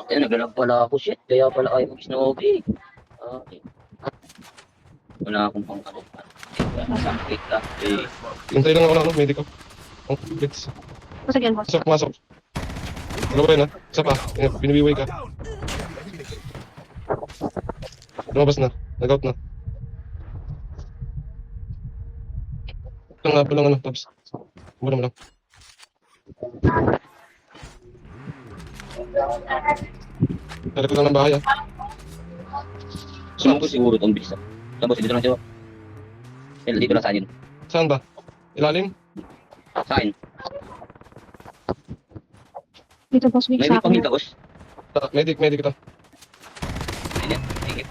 Ayun, naglalag pala ako, shit. Kaya pala ayaw mag-snowbie. Okay. Wala akong pangkalit. Nasakit ka. Eh, Hintay lang ako ng ano, medico. Ang blitz. Pasok yan, boss. Pasok, pumasok. Dalawa yun ha. Isa pa. Piniwiway ka. Lumabas na. Nag-out na. Lang nga palang ano, tabs. Mula mo lang. Tarik ko lang ng bahay ha. sumangko siguro itong bilis. Tapos dito lang siya. Dito lang sa akin. Saan ba? Ilalim? Sa akin. Dito, boss. Weak May sa pang akin. tapos. Medic ito. Ayun. Thank you.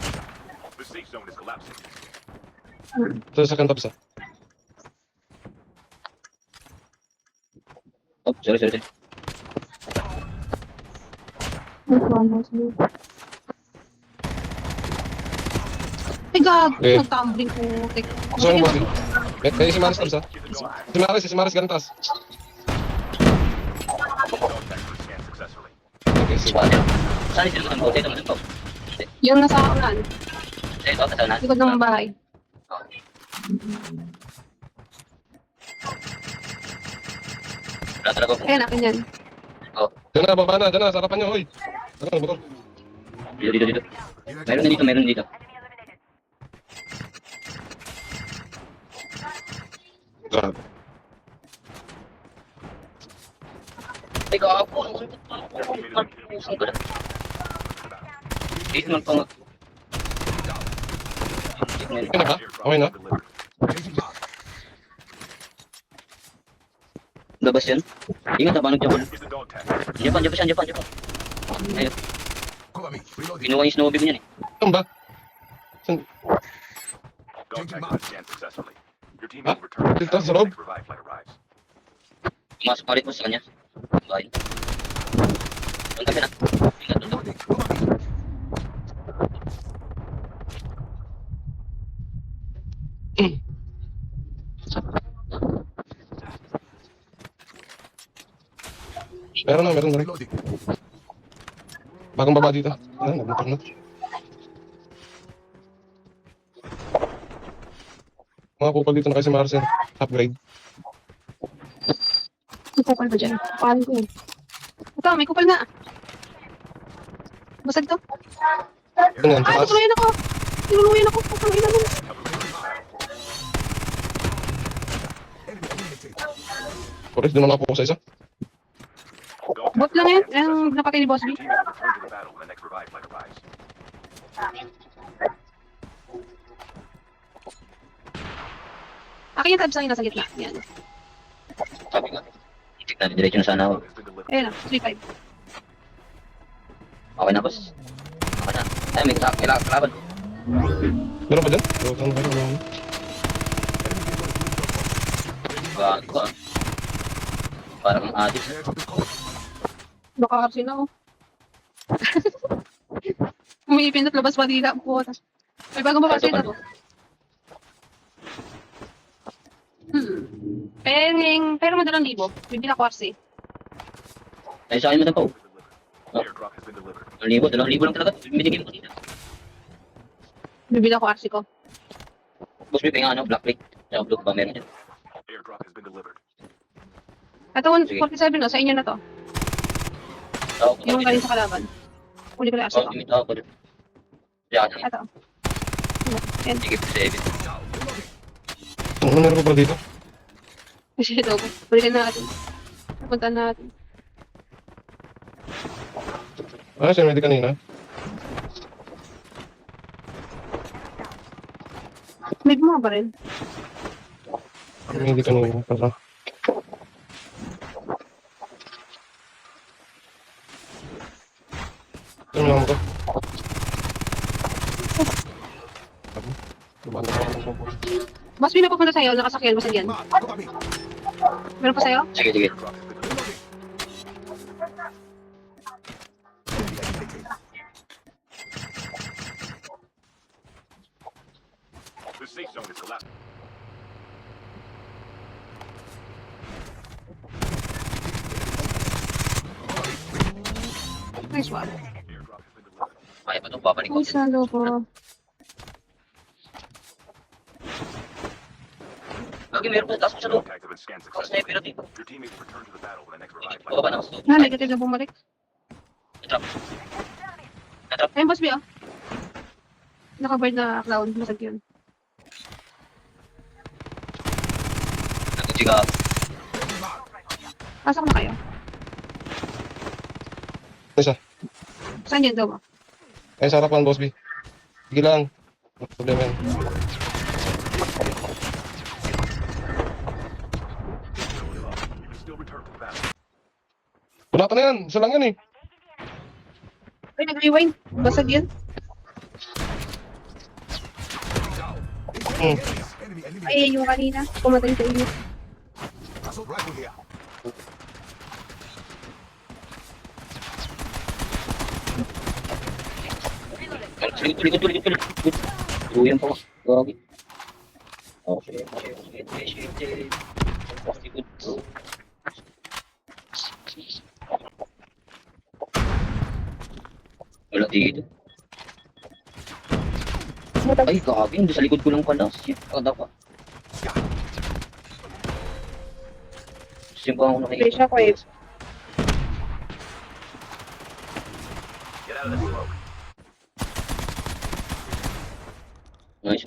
The safe zone is collapsing. Ito sa second tabs ha. Oh, sorry. Wait, one, boss. Ay, gag. Eh. Nagtumbling ko. Gusto mo boss eh. May si Maris tabs ha. Si Maris ganun taas. Contact was scanned successfully. Okay, sige. Saan sila naman po? Dito naman po. Yung nasa unan. Dito, kasama natin. Likod ng bahay. Wala talaga po. Ayan, akin yan. Diyan na, baba na. Diyan na, sa harapan niyo. Hoy. Ano, motor. Dito. Meron na dito. Grabe. Ay, gago. Dito man po nga. Okay na ba? Okay na? Labas yan. Ingat, abanog dyan po. Is the dog tag? Japan. Ayun. Kinuha yung snowball niyan eh. Saan ba? Saan? Dog tag was scanned successfully. Your team Ah, will return. dito sa loob? Next revive flight arrives. Pumasok pa rin po sa kanya. Bahay. Doon kami na. Ingat doon. Meron na rin. Bagong baba dito. Ayan, nagmotor na. Mga kupal dito na kasi Marcel. Upgrade. May kupal ba dyan? Paano ko yun? Ito, may kupal nga. Basag to. Ano yan? Ay, Taas. tutuluyan ako. Tinuluyan ako. Putang ina mo. Correct, doon na ako sa isa. Bot lang yan. Ang napatay ni Boss B. Your team will return to the battle when the next revive flight arrives. Akin yung tabs ang nasa gitna. Yan. Sabi ko. Itik na, diretso na sana ako. Dog has been delivered. Ayan na, 3-5. Okay na, boss. Okay na. Ay, may kalaban. Meron pa dyan? Meron pa dyan. Gago ah. Parang ang addict. Nakakarsin ako. Umiipin at labas pa dila. Puta. May bagong babasa ito. Pero madalang libo. Bibili ako RC. Ay, sa akin mo na po. Airdrop has been delivered. 2,000 lang talaga. Binigyan mo dito. Bibili ako RC ko. Boss, may nga ano, black plate. Tsaka blue ba meron yan? Airdrop has been delivered. Ito, Sige. 147 no, sa inyo na to. Ako, Yung galing sa kalaban. Uli ko na RC ko. limit ako. Diyan. Ito. Yan. Sige, 7. Ano meron pa pala dito? Kasi ito. Balikan natin. Punta natin. Ah, siya ready kanina. May bumaba pa rin. Ready kanina pala. Ano lang ko? Mas pinapapunta sa'yo, nakasakyan, basag yan. Meron pa sa'yo? Sige. Airdrop has been delivered. The safe zone is collapsing. Nice one. Kaya pa itong babalik ko. Ay, salo ko. Lagi meron pa taas mo sa loob. Active and scan Tapos successfully. sniper dito. Your teammates return to the battle when the next revive flight. Baba na ako sa loob. Na, negative na bumalik. Trap. Ayun, boss B, oh. Naka-bird na clown. Masag yun. Nagkutsi ka. Pasok na kayo. Isa. Saan yun daw? Ayun sa harapan, boss B. Sige lang. Walang problema yan. You can still return to the battle. Wala na yan. Isa lang yan eh. Ay, nag-rewind. Basag yun. Hmm. Ay, yung kanina. Pumatay sa inyo. Tulikod. Tuloyan pa. Gagi. Okay. Likod. Wala dito. Ay, gagi. Hindi sa likod ko lang pala. Shit. Kada pa. Simpa ako nakikita. Pressure ko eh. Get out of the smoke. Nice.